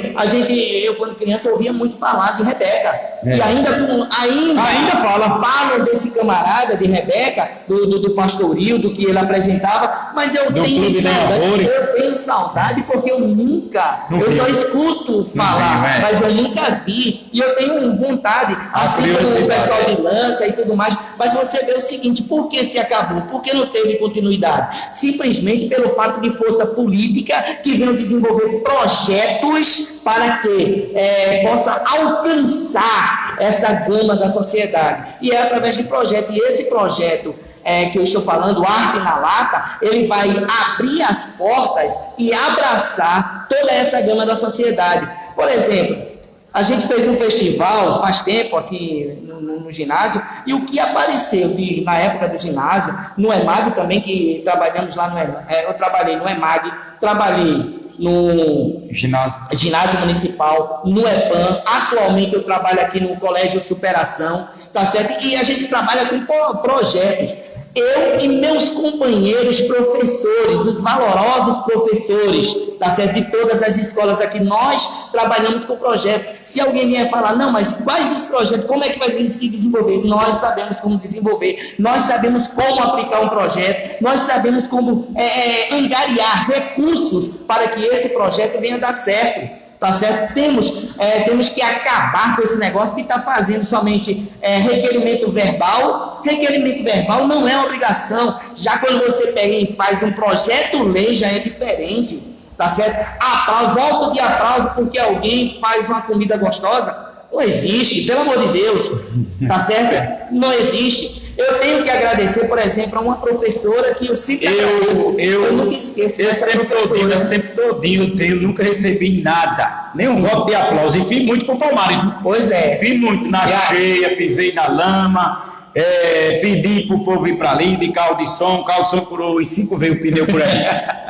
eu quando criança ouvia muito falar de Rebeca. E ainda falam desse camarada de Rebeca, do pastoril, do que ele apresentava, mas eu tenho saudade porque eu só escuto falar, mas eu nunca vi, e eu tenho vontade, assim como o pessoal de lança e tudo mais. Mas você vê o seguinte: por que se acabou? Por que não teve continuidade? Simplesmente pelo fato de força política que venham desenvolver projetos para que possa alcançar essa gama da sociedade, e é através de projetos. E esse projeto que eu estou falando, Arte na Lata, ele vai abrir as portas e abraçar toda essa gama da sociedade. Por exemplo, a gente fez um festival faz tempo aqui no ginásio, e o que apareceu na época do ginásio, no EMAG também, que trabalhamos lá eu trabalhei no EMAG, trabalhei no ginásio municipal, no EPAM. Atualmente eu trabalho aqui no Colégio Superação, tá certo? E a gente trabalha com projetos. Eu e meus companheiros professores, os valorosos professores, tá certo? De todas as escolas aqui, nós trabalhamos com projeto. Se alguém vier falar: não, mas quais os projetos, como é que vai se desenvolver? Nós sabemos como desenvolver, nós sabemos como aplicar um projeto, nós sabemos como angariar recursos para que esse projeto venha dar certo. Tá certo? Temos que acabar com esse negócio de estar fazendo somente requerimento verbal. Requerimento verbal não é obrigação. Já quando você pega e faz um projeto-lei, já é diferente. Tá certo? Volta de aplauso porque alguém faz uma comida gostosa. Não existe, pelo amor de Deus. Tá certo? Não existe. Eu tenho que agradecer, por exemplo, a uma professora que eu sempre agradeço. Eu nunca esqueço dessa professora. Esse tempo todinho eu nunca recebi nada, nem um voto de aplauso. E fiz muito para o Palmares. Pois é. Fiz muito na cheia, pisei na lama, pedi para o povo ir para ali, de carro de som furou e 5 vezes o pneu por aí.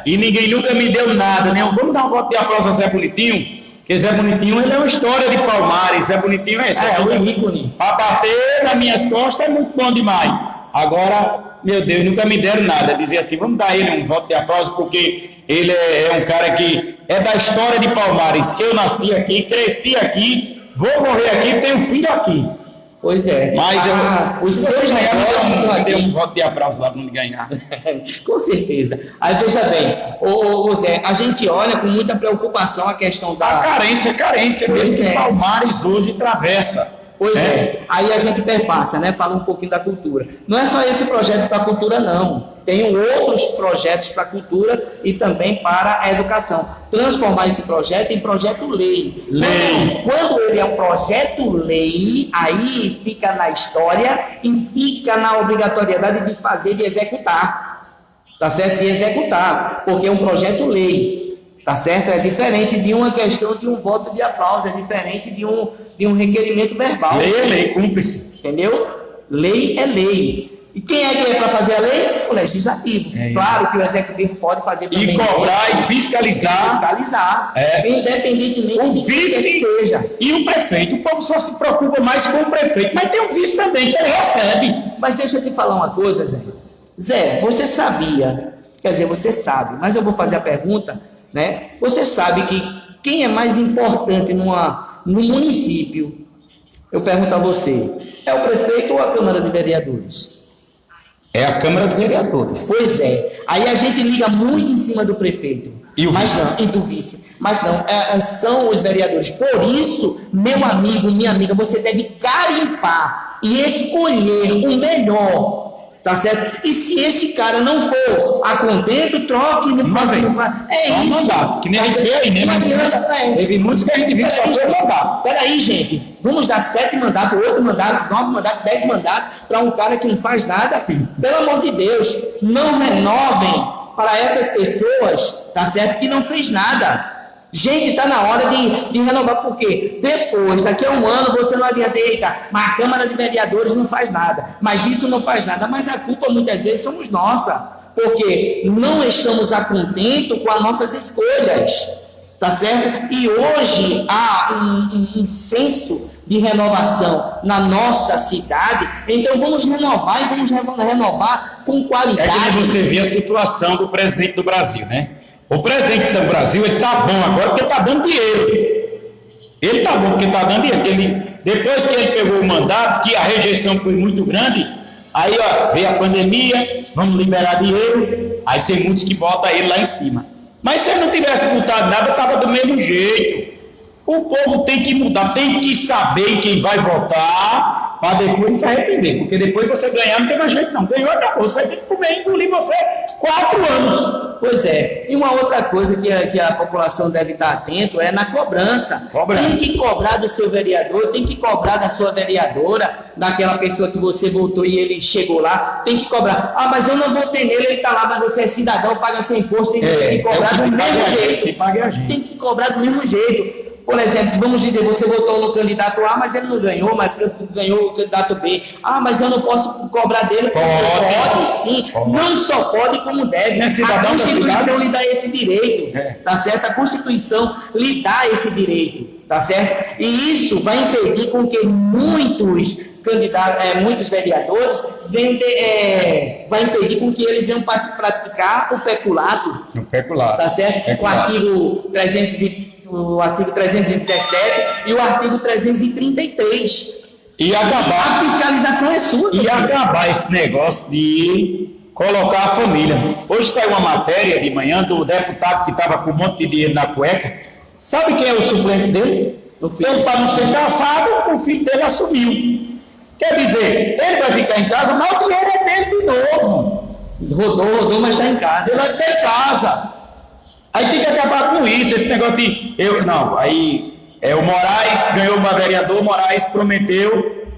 E ninguém nunca me deu nada, né? Vamos dar um voto de aplauso a Zé Bonitinho, Porque Zé Bonitinho, ele é uma história de Palmares. Zé Bonitinho é isso. É o ícone. Para bater nas minhas costas é muito bom demais. Agora, meu Deus, nunca me deram nada. Dizer assim, vamos dar ele um voto de aplauso, porque ele é um cara que é da história de Palmares. Eu nasci aqui, cresci aqui, vou morrer aqui, tenho filho aqui. Pois é. Mas os seus negócios são aqui. Um voto de aplauso lá para não ganhar. Com certeza. Aí veja bem, ô Zé, a gente olha com muita preocupação a questão da... A carência mesmo que Palmares hoje atravessa. Pois é. Aí a gente perpassa, né? Fala um pouquinho da cultura. Não é só esse projeto para a cultura, não. Tem outros projetos para a cultura e também para a educação. Transformar esse projeto em projeto-lei. Quando ele é um projeto-lei, aí fica na história e fica na obrigatoriedade de fazer, de executar. Tá certo? De executar. Porque é um projeto-lei. Tá certo? É diferente de uma questão de um voto de aplauso, é diferente de um requerimento verbal. Lei é lei, cumpre-se. Entendeu? Lei é lei. E quem é que é para fazer a lei? O legislativo. Claro que o executivo pode fazer também. E cobrar e fiscalizar. Fiscalizar. Independentemente de quem seja. E o prefeito, o povo só se preocupa mais com o prefeito. Mas tem um vice também que ele recebe. Mas deixa eu te falar uma coisa, Zé. Zé, você sabia, quer dizer, você sabe, mas eu vou fazer a pergunta, né? Você sabe que quem é mais importante no município, eu pergunto a você, é o prefeito ou a Câmara de Vereadores? É a Câmara de Vereadores. Pois é. Aí a gente liga muito em cima do prefeito. E do vice. Mas não, são os vereadores. Por isso, meu amigo, minha amiga, você deve garimpar e escolher o melhor. Tá certo? E se esse cara não for a contento, troque no próximo. É isso. Mandato, que nem a gente vê aí, né? Não adianta. Teve muitos que a gente viu só foi mandato. Peraí, gente. Vamos dar 7 mandatos, 8 mandatos, 9 mandatos, 10 mandatos para um cara que não faz nada? Pelo amor de Deus, não renovem para essas pessoas, tá certo? Que não fez nada. Gente, está na hora de renovar, porque depois, daqui a um ano, você não adianta, eita, mas a Câmara de Vereadores não faz nada, mas isso não faz nada, mas a culpa muitas vezes somos nossa, porque não estamos a contento com as nossas escolhas, tá certo? E hoje há um senso de renovação na nossa cidade, então vamos renovar e vamos renovar com qualidade. É que você vê a situação do presidente do Brasil, né? O presidente do Brasil, ele está bom agora porque está dando dinheiro. Ele está bom porque está dando dinheiro. Depois que ele pegou o mandato, que a rejeição foi muito grande, aí veio a pandemia, vamos liberar dinheiro, aí tem muitos que botam ele lá em cima. Mas se ele não tivesse botado nada, estava do mesmo jeito. O povo tem que mudar, tem que saber quem vai votar, para depois se arrepender. Porque depois você ganhar não tem mais jeito não. Ganhou, acabou. Você vai ter que comer, engolir você 4 anos. Pois é. E uma outra coisa que a população deve estar atento é na cobrança. Tem que cobrar do seu vereador, tem que cobrar da sua vereadora, daquela pessoa que você votou e ele chegou lá, tem que cobrar. Ah, mas eu não votei nele, ele está lá, mas você é cidadão, paga seu imposto, tem que cobrar do mesmo jeito. Tem que cobrar do mesmo jeito. Por exemplo, vamos dizer, você votou no candidato A, mas ele não ganhou, mas ganhou o candidato B. Ah, mas eu não posso cobrar dele. Pode sim. Pode. Não só pode, como deve. A Constituição lhe dá esse direito. Tá certo? A Constituição lhe dá esse direito. Tá certo? E isso vai impedir com que muitos vereadores vai impedir com que eles venham praticar o peculato. O peculato. Tá certo? Peculato. O artigo 317 e o artigo 333. E a fiscalização é sua. E acabar esse negócio de colocar a família. Hoje saiu uma matéria de manhã do deputado que estava com um monte de dinheiro na cueca. Sabe quem é o suplente dele? Ele, para não ser caçado, o filho dele assumiu. Quer dizer, ele vai ficar em casa, mas o dinheiro é dele de novo. Rodou, mas está em casa. Ele vai ficar em casa. Aí tem que acabar com isso, esse negócio de... o Moraes ganhou para vereador, o Moraes prometeu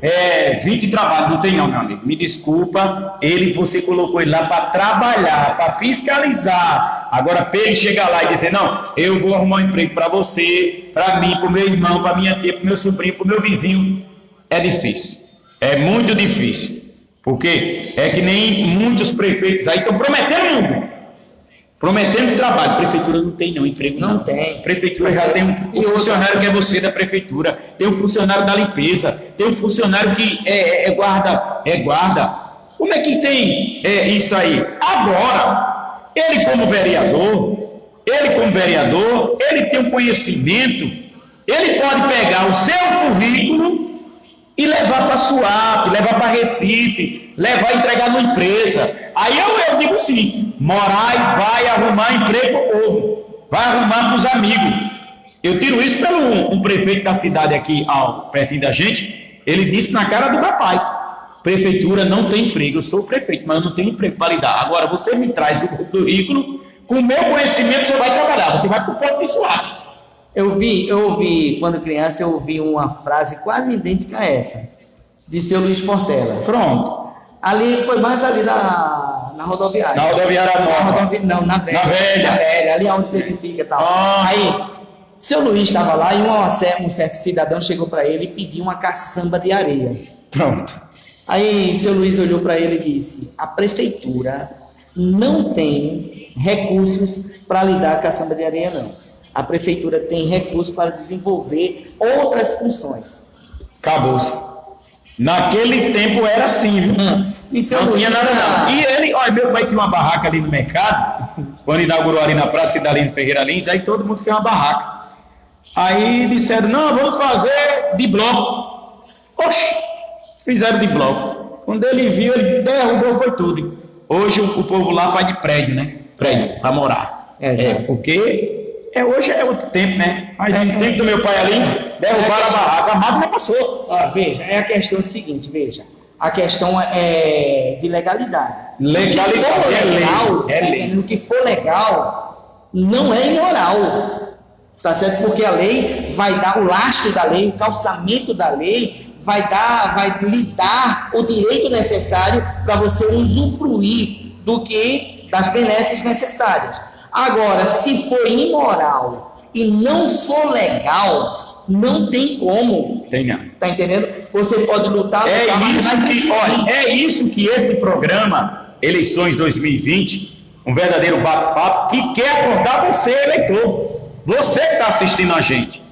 20 trabalhos, não tem não, meu amigo, me desculpa, você colocou ele lá para trabalhar, para fiscalizar, agora para ele chegar lá e dizer, não, eu vou arrumar um emprego para você, para mim, para o meu irmão, para minha tia, para o meu sobrinho, para o meu vizinho, é difícil, é muito difícil, porque é que nem muitos prefeitos aí estão prometendo muito. prometendo trabalho. Prefeitura não tem não, emprego não tem. Prefeitura já tem um funcionário que é você da prefeitura, tem um funcionário da limpeza, tem um funcionário que é guarda. Como é que tem isso aí? Agora, ele como vereador, ele tem um conhecimento, ele pode pegar o seu currículo e levar para Suape, levar para Recife, levar e entregar numa empresa. Aí eu digo sim, Moraes vai arrumar emprego para o povo, vai arrumar para os amigos. Eu tiro isso pelo um prefeito da cidade aqui, pertinho da gente, ele disse na cara do rapaz, prefeitura não tem emprego, eu sou o prefeito, mas eu não tenho emprego para lhe dar. Agora você me traz o currículo, com o meu conhecimento você vai trabalhar, você vai para o ponto de Suape. Eu ouvi, quando criança, eu ouvi uma frase quase idêntica a essa, de seu Luiz Portela. Pronto. Ali, foi mais ali na rodoviária. Na rodoviária nova. Não, na velha. Na velha. Ali onde verifica e tal. Aí, seu Luiz estava lá e um certo cidadão chegou para ele e pediu uma caçamba de areia. Pronto. Aí, seu Luiz olhou para ele e disse, a prefeitura não tem recursos para lhe dar a caçamba de areia, não. A prefeitura tem recursos para desenvolver outras funções. Acabou-se. Naquele tempo era assim, viu? Não tinha nada não. E ele, olha, meu pai tinha uma barraca ali no mercado, quando inaugurou ali na Praça Cidalino Ferreira Lins, aí todo mundo fez uma barraca. Aí disseram, não, vamos fazer de bloco. Oxe, fizeram de bloco. Quando ele viu, ele derrubou, foi tudo. Hoje o povo lá faz de prédio, né? Prédio, para morar. Porque... hoje é outro tempo, né? Mas no tempo do meu pai ali, derrubaram a barraca, a máquina passou. Veja, a questão seguinte, a questão é de legalidade. O que for legal, não é imoral, tá certo? Porque a lei vai dar o lastro da lei, o calçamento da lei, vai lhe dar o direito necessário para você usufruir das benesses necessárias. Agora, se for imoral e não for legal, não tem como. Tem não. Tá entendendo? Você pode lutar, é isso que esse programa, Eleições 2020, um verdadeiro bate-papo, que quer acordar você, eleitor. Você que está assistindo a gente.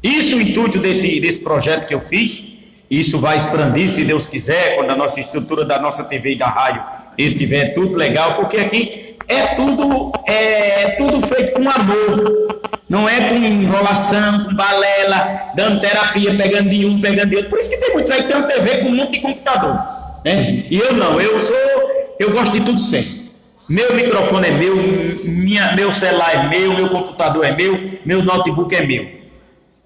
Isso, o intuito desse projeto que eu fiz, isso vai expandir, se Deus quiser, quando a nossa estrutura da nossa TV e da rádio estiver tudo legal, porque aqui é tudo feito com amor, não é com enrolação, com balela, dando terapia, pegando de um, pegando de outro. Por isso que tem muitos aí que tem uma TV com um monte de computador, né? E eu não, eu gosto de tudo certo. Meu microfone é meu, meu celular é meu computador é meu notebook é meu.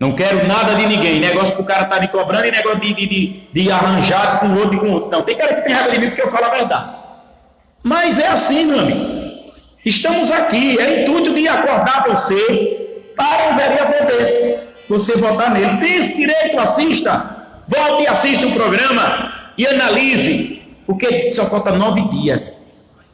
Não quero nada de ninguém, negócio que o cara tá me cobrando e negócio de arranjar com outro e com outro. Não, tem cara que tem raiva de mim porque eu falo a verdade. Mas é assim, meu amigo. Estamos aqui, é intuito de acordar você para um vereador desse. Você votar nele. Pense direito, assista. Volte e assista o programa e analise. Porque só falta 9 dias.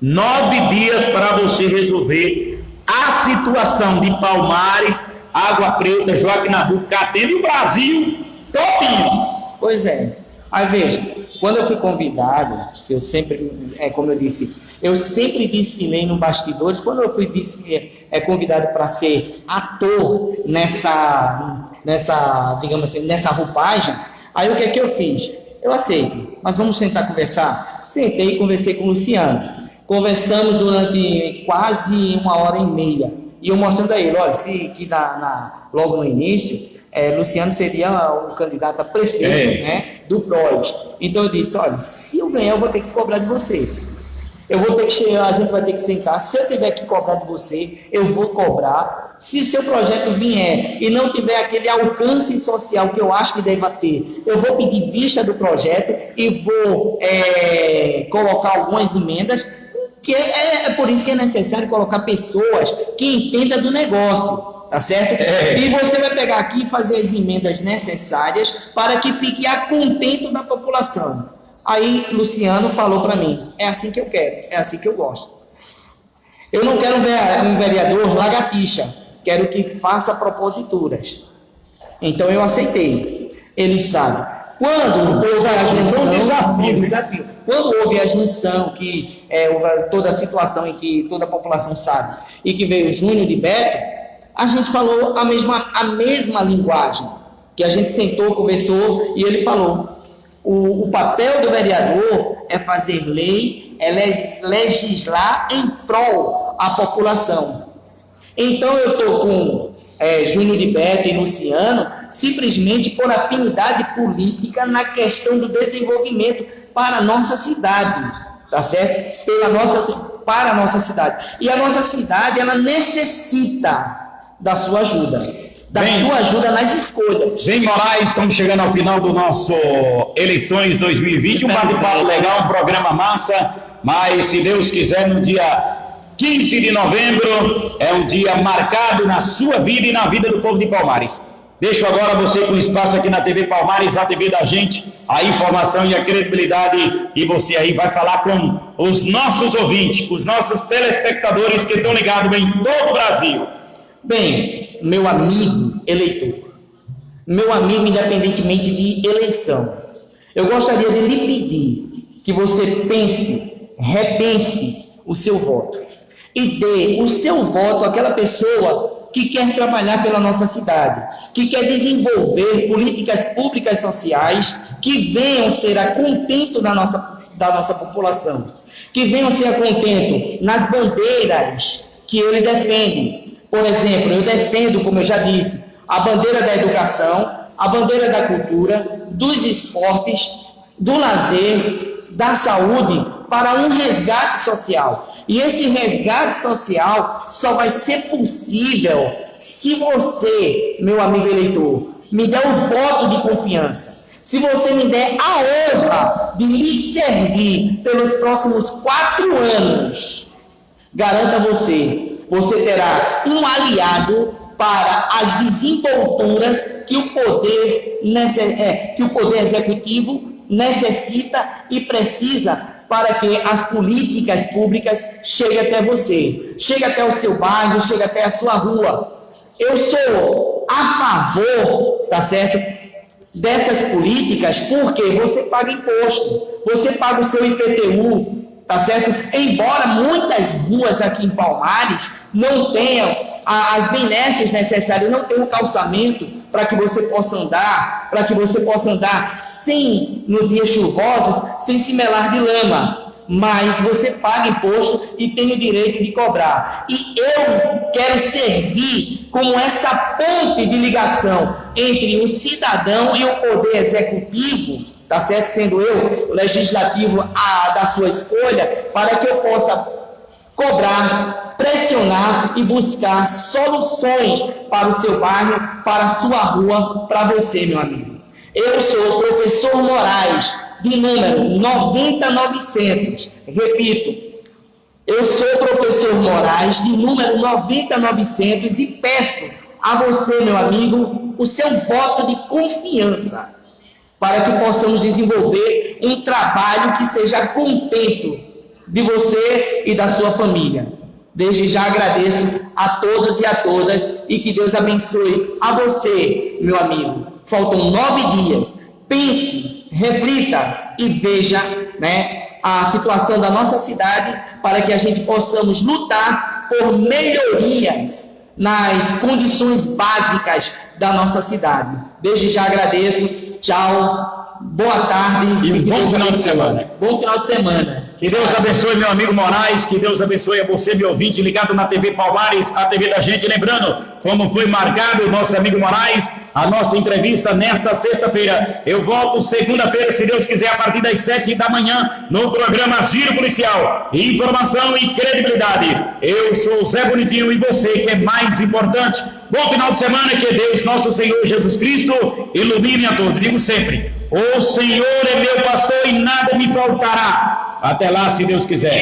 9 dias para você resolver a situação de Palmares, Água Preta, Joaquim Nabuco, Catenda e o Brasil todinho. Pois é. Aí veja, quando eu fui convidado, eu sempre, como eu disse, eu sempre desfilei no bastidores. Quando eu fui convidado para ser ator nessa, digamos assim, nessa roupagem, aí o que é que eu fiz? Eu aceito, mas vamos tentar conversar? Sentei e conversei com o Luciano. Conversamos durante quase 1h30. E eu mostrando a ele, olha, que logo no início, Luciano seria o candidato a prefeito, né, do PROS. Então eu disse, olha, se eu ganhar, eu vou ter que cobrar de você. A gente vai ter que sentar. Se eu tiver que cobrar de você, eu vou cobrar. Se o seu projeto vier e não tiver aquele alcance social que eu acho que deva ter, eu vou pedir vista do projeto e vou colocar algumas emendas. Que é por isso que é necessário colocar pessoas que entendam do negócio, tá certo? E você vai pegar aqui e fazer as emendas necessárias para que fique a contento da população. Aí Luciano falou para mim, é assim que eu quero, é assim que eu gosto. Eu não quero um vereador lagartixa, quero que faça proposituras. Então eu aceitei. Ele sabe. Quando houve a junção, quando houve a junção que toda a situação em que toda a população sabe, e que veio Júnior de Beto, a gente falou a mesma linguagem, que a gente sentou, conversou, e ele falou, o papel do vereador é fazer lei, é legislar em prol à população. Então eu estou com Júnior de Beto e Luciano, simplesmente por afinidade política na questão do desenvolvimento para a nossa cidade, tá certo? Para a nossa cidade. E a nossa cidade, ela necessita da sua ajuda, sua ajuda nas escolhas. Bem, Moraes, estamos chegando ao final do nosso Eleições 2020, um bate-papo legal, um programa massa, mas se Deus quiser, no dia 15 de novembro, é um dia marcado na sua vida e na vida do povo de Palmares. Deixo agora você com espaço aqui na TV Palmares, a TV da gente, a informação e a credibilidade, e você aí vai falar com os nossos ouvintes, os nossos telespectadores que estão ligados em todo o Brasil. Bem, meu amigo eleitor, meu amigo independentemente de eleição, eu gostaria de lhe pedir que você repense o seu voto e dê o seu voto àquela pessoa que quer trabalhar pela nossa cidade, que quer desenvolver políticas públicas sociais que venham ser a contento da nossa população, que venham ser a contento nas bandeiras que ele defende. Por exemplo, eu defendo, como eu já disse, a bandeira da educação, a bandeira da cultura, dos esportes, do lazer, da saúde, para um resgate social. E esse resgate social só vai ser possível se você, meu amigo eleitor, me der um voto de confiança. Se você me der a honra de lhe servir pelos próximos 4 anos, garanta você terá um aliado para as desenvolturas que o poder executivo necessita e precisa para que as políticas públicas cheguem até você, cheguem até o seu bairro, cheguem até a sua rua. Eu sou a favor, tá certo, dessas políticas, porque você paga imposto, você paga o seu IPTU, tá certo? Embora muitas ruas aqui em Palmares não tenham as benesses necessárias, não tenham calçamento para que você possa andar, sem, no dia chuvosos, sem se melar de lama, mas você paga imposto e tem o direito de cobrar. E eu quero servir como essa ponte de ligação entre o cidadão e o poder executivo, tá certo? Sendo eu o legislativo da sua escolha, para que eu possa cobrar, pressionar e buscar soluções para o seu bairro, para a sua rua, para você, meu amigo. Eu sou o professor Moraes, de número 90900. Repito, eu sou o professor Moraes, de número 90900, e peço a você, meu amigo, o seu voto de confiança, para que possamos desenvolver um trabalho que seja contento de você e da sua família. Desde já agradeço a todos e a todas, e que Deus abençoe a você, meu amigo. Faltam 9 dias. Pense, reflita e veja, a situação da nossa cidade, para que a gente possamos lutar por melhorias nas condições básicas da nossa cidade. Desde já agradeço. Tchau, boa tarde e um bom final de semana. Bom final de semana. Que Deus abençoe, meu amigo Moraes, que Deus abençoe a você, meu ouvinte, ligado na TV Palmares, a TV da gente. Lembrando, como foi marcado o nosso amigo Moraes, a nossa entrevista nesta sexta-feira. Eu volto segunda-feira, se Deus quiser, a partir das 7 da manhã, no programa Giro Policial. Informação e credibilidade. Eu sou o Zé Bonitinho, e você, que é mais importante. Bom final de semana, que Deus, nosso Senhor Jesus Cristo, ilumine a todos. Digo sempre, o Senhor é meu pastor e nada me faltará. Até lá, se Deus quiser.